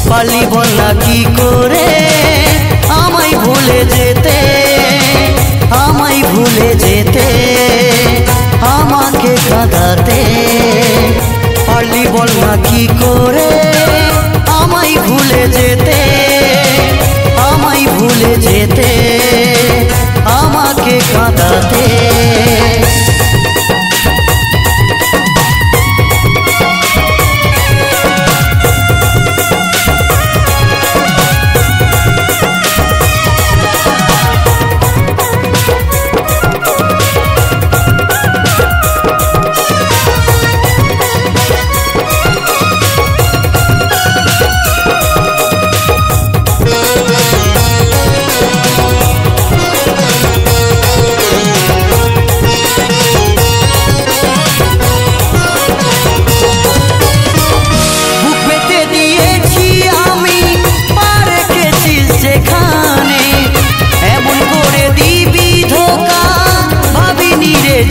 পালিব না কি করে আমায় ভুলে যেতে, আমায় ভুলে যেতে, আমাকে কাঁদাতে। পালিব না কি করে আমায় ভুলে যেতে, আমায় ভুলে যেতে, আমাকে কাঁদাতে।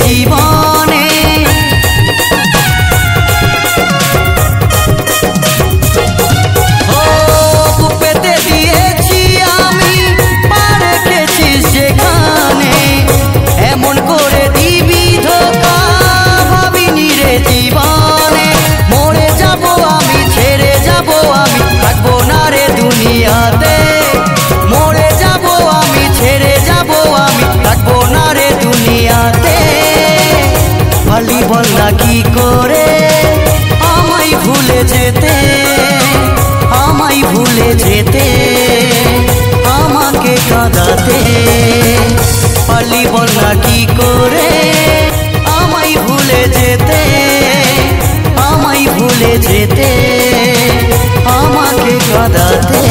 জীবনে ও বুকেতে দিয়েছি আমি, পার রেখেছিস যেখানে, এমন করে দিবি ধোঁকা ভাবিনি রে জীবনে। মরে যাব আমি, ছেড়ে যাব আমি, থাকবো না রে দুনিয়াতে। মরে যাব আমি, ছেড়ে যাব আমি, থাকবো না রে দুনিয়াতে। পালিব না কি করে আমায় ভুলে যেতে, আমায় ভুলে যেতে, আমাকে কাঁদাতে। পালিব না কি করে আমায় ভুলে যেতে, আমায় ভুলে যেতে, আমাকে কাঁদাতে।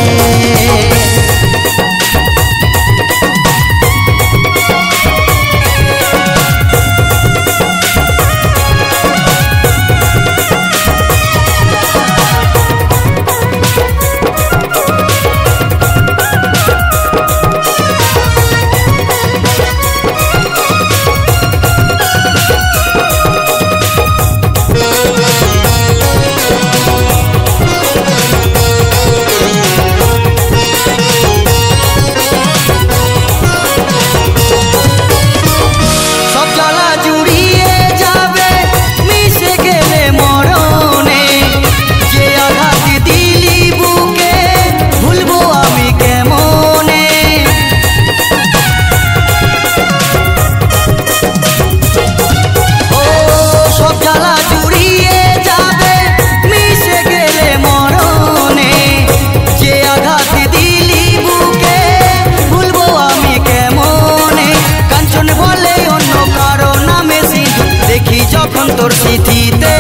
তোর স্মৃতিতে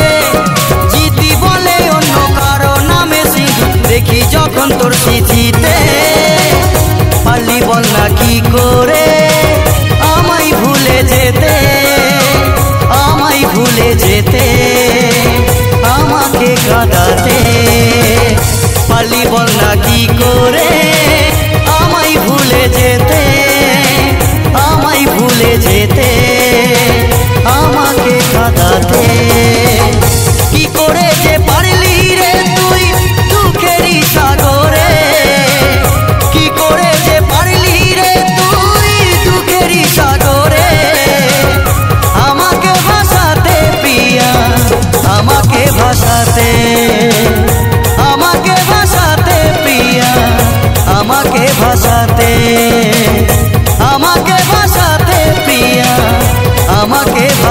জিতি বলে অন্য কারো নামে সিঁদুর দেখি যখন তোর স্মৃতিতে। পালিব না কি করে আমায় ভুলে যেতে, আমায় ভুলে যেতে, আমাকে কাঁদাতে। পালিব না কি করে আমায় ভুলে যেতে, আমায় ভুলে যেতে, আমাকে কাঁদাতে। কি করে যে পারলি রে তুই দুঃখেরই সাগরে, কি করে যে পারলি রে তুই দুঃখেরই সাগরে।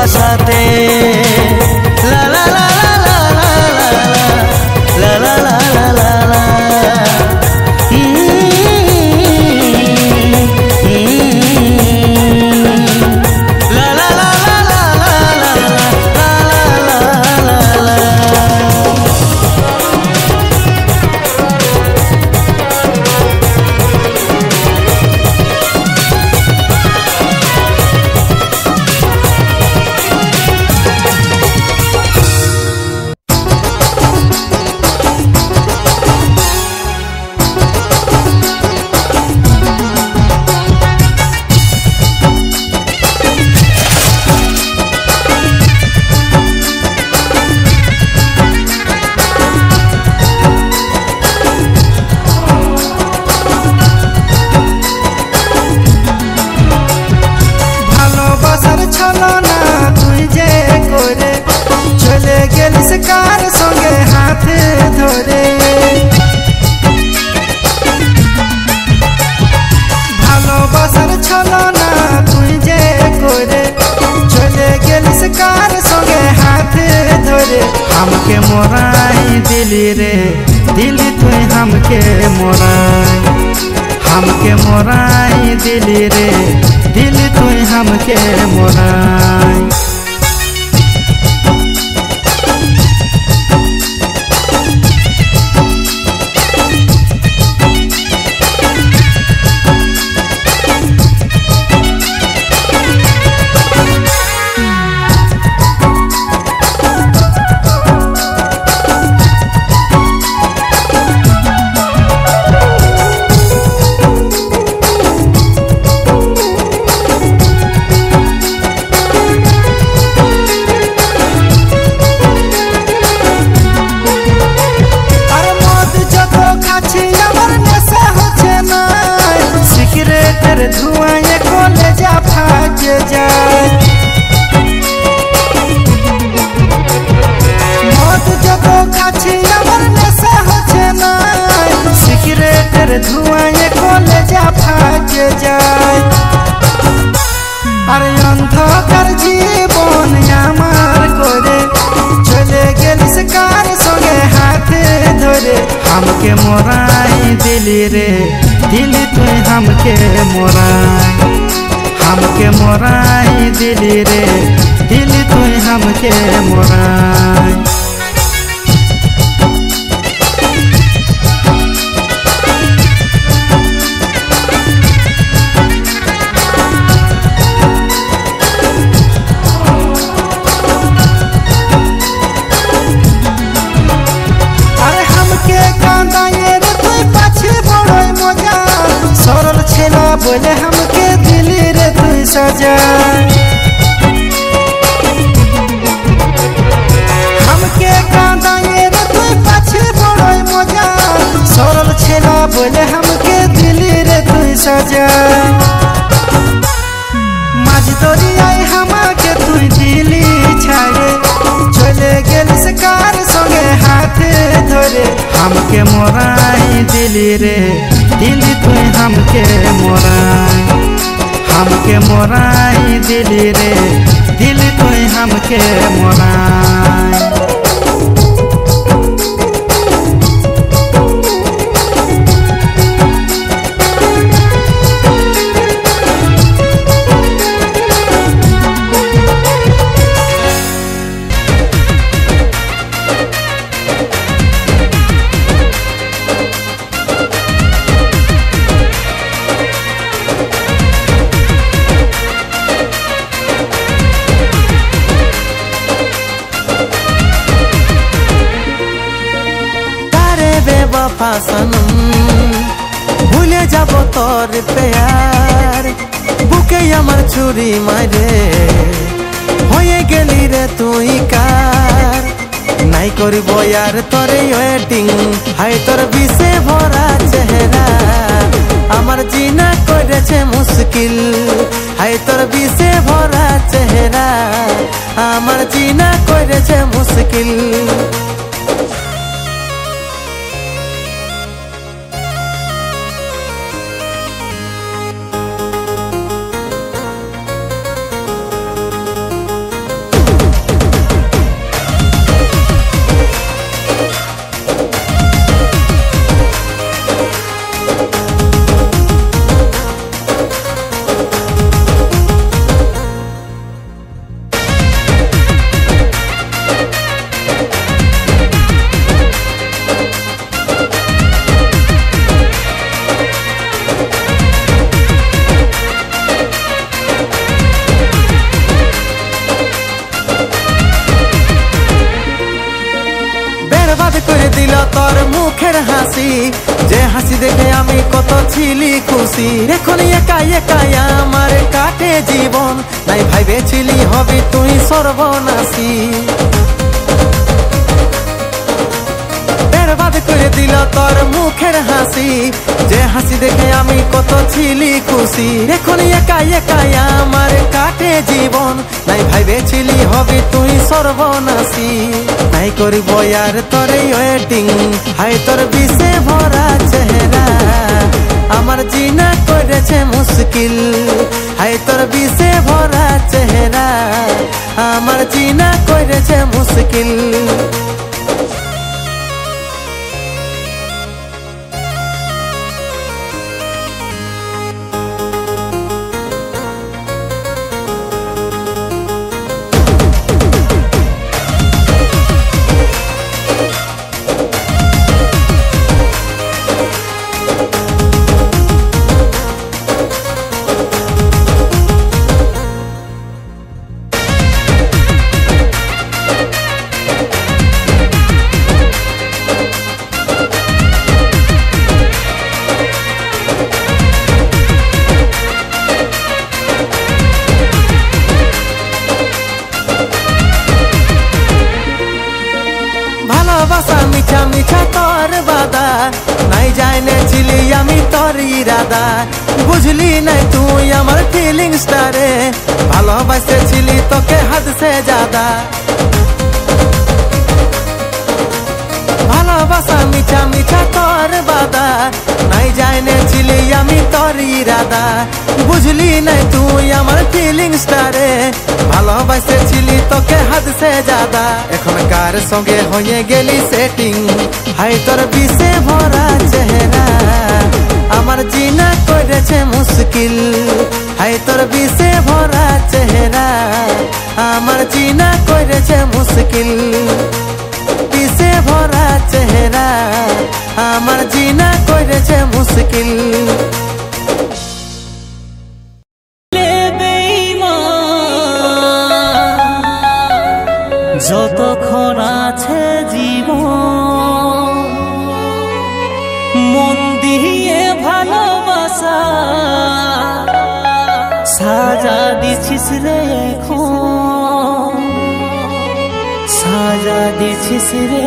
ভাষাতে লা লা লা লা লা লা লা লা লা লা লা हमके मोराई दिली रे दिली तुई हमके मोराई दिली रे दिली तुई हमके मोराई धुआं कॉलेजा फाज जाए मौत जब खाची अमर नशा होछे ना सिगरेटर धुआं कॉलेजा फाज जाए अरे अंधकार जीवन আমার করে চলে গেল সকার সঙ্গে হাতে ধরে हमके मोराई दिली रे दिली तुई हमके मोराई दिली रे दिली तुई हमके मोराई बोले हमके दिली रे तुई सजा हमके कांदाए रे तुई पाछे बड़ोय मजा सरल छेला बोले हमके दिली रे तुई सजा माझ दरियाय हमके तुई दिली छाड़े चले गेल सकार संगे हाथे धरे हमके मोराई दिली रे दिली तुई हमके मोराई दिली रे दिली तुई हमके मोराई बेवफा सनम भूले जाबो तोर प्यार बुके আমার छुरी मारे होए गेली रे तुई कार নাই করিব यार তোরে ওয়েটিং হাই তোর বিষে ভরা চেহারা আমার জিনা করেছে মুশকিল হাই তোর বিষে ভরা চেহারা আমার জিনা করেছে মুশকিল হাসি, যে হাসি দেখে আমি কত ছিলি খুশি। এখন একা একাই আমার কাটে জীবন, নাই ভাইবেছিলি হবি তুই সর্বনাশী। বরবাদ করে দিল তোর মুখের হাসি, যে হাসি দেখে আমি কত ছিলি খুশি। এখন একা একাই আমার কাটে জীবন, নাই ভাইবেছিলি হবি তুই সর্বনাশী। নাই করিব আর তোর ওয়েটিং, হাই তোর বিষে ভরা চেহারা আমার জিনা করেছে মুশকিল। হাই তোর বিষে ভরা চেহারা আমার জিনা করেছে মুশকিল। ভালোবাসা মিঠা মিঠা তোর বাদা, নাই জানেছিলি আমি তোর ইরাদা। বুঝলি নাই তুই আমার ফিলিংসটা রে, ভালোবাসেছিলি তোকে হাদ সে জাদা। ভালোবাসা মিঠা মিঠা তোর বাদা, নাই জানেছিলি আমি তোর ইরাদা। বুঝলি নাই তুই আমার ফিলিংসটা রে, ভালোবাসেছিলি তোকে হাদ সে জাদা। এখন কার সঙ্গে হয়ে গেলি সেটিং, হাই তোর বিষে ভরা চেহারা আমার জিনা করেছে মুশকিল। হাই তোর বিষে ভরা চেহারা আমার জিনা করেছে মুশকিল। বিষে ভরা চেহারা আমার জিনা করেছে মুশকিল। যতক্ষণ আছে জীবন মন দিয়ে ভালোবাসা সাজা দিছিস রে, এখন সাজা দিছিস রে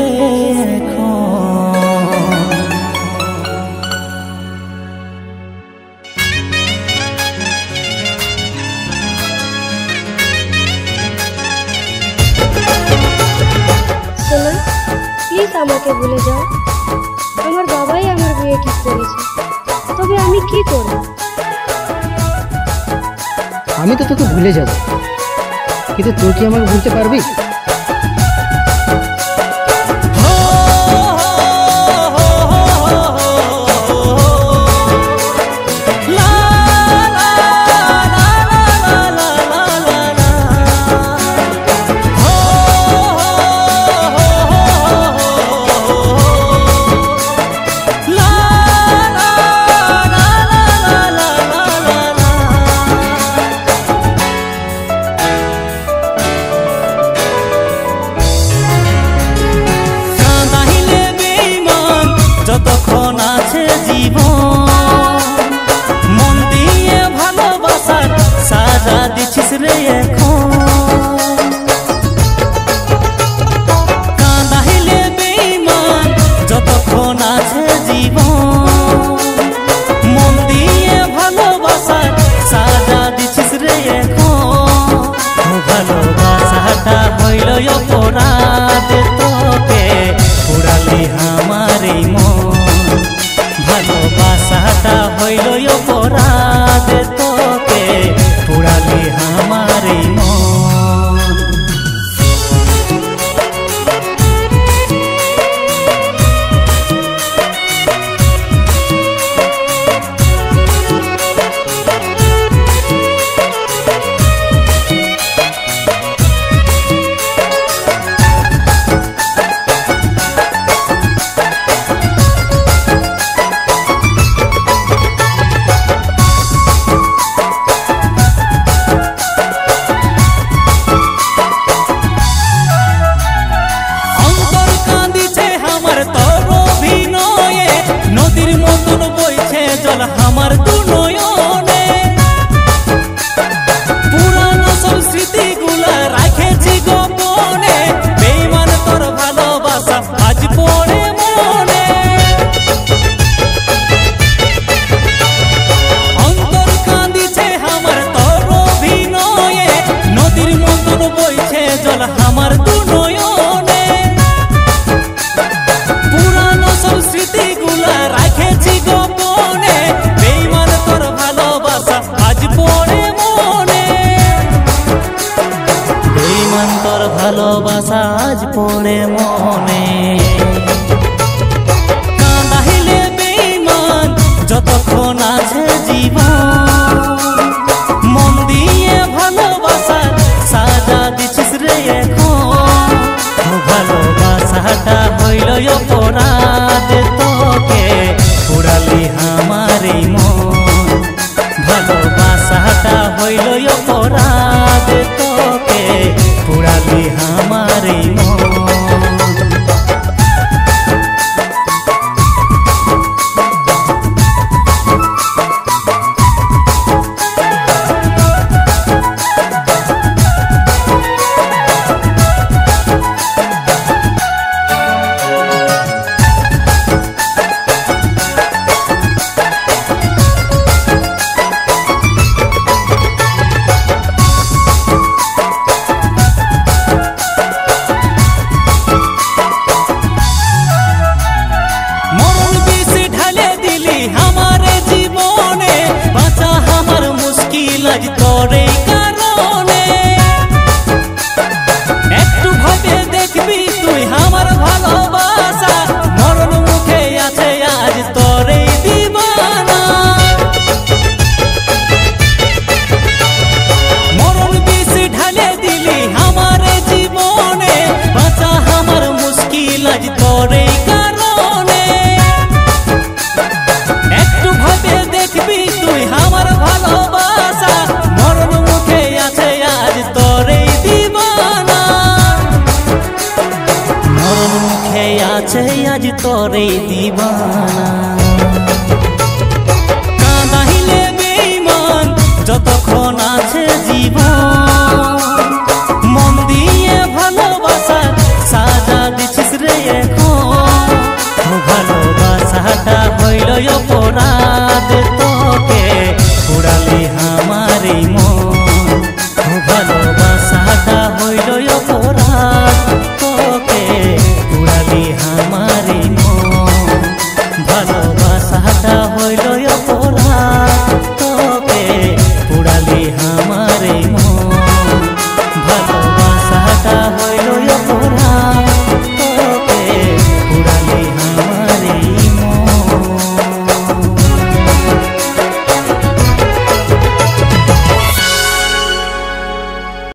এখন। প্লিজ আমাকে ভুলে যাও, আমার বাবাই আমার বিয়ে ঠিক করেছে, তবে আমি কি করব? আমি তো তোকে ভুলে যাব, কিন্তু তুই কি আমাকে ভুলতে পারবি? অপরাধ তোকে পুরালি আমারে মন, ভালোবাসাটা হইল অপরাধ তোকে পুরালি আমারে ভালোবাসা আজ পড়ে মনে কাঁদাইলে বেঈমান যতক্ষণ আছে জীবন মন দিয়ে ভালোবাসার সাজা দিছিস রে এখন ভালোবাসাটা হইল অপরাধ তোকে পুরালি আমার এই মন ভালোবাসাটা হইল অপরাধ তোকে পুরালি আমার এই মন আজ তোরে কারণে একটু ভাবে দেখবি তুই আমার ভালোবাসা মরণ মুখে আছে আজ তোরে দিবানা মরণ বিষ ঢালে দিলি আমার জীবনে বাঁচা আমার মুশকিল আজ তোরে কারণে একটু ভাবে দেখবি তুই আমার ভালোবাসা মরণ মুখে আছে আজ তোরে দিবানা মরণ মুখে আছে আজ তোরে দিবানা কাঁদাইলে বেঈমান যতক্ষণ আছে জীবন মন দিয়ে ভালোবাসা সাজা দিছিস রে এখন ভালোবাসাটা হইল অপরাধ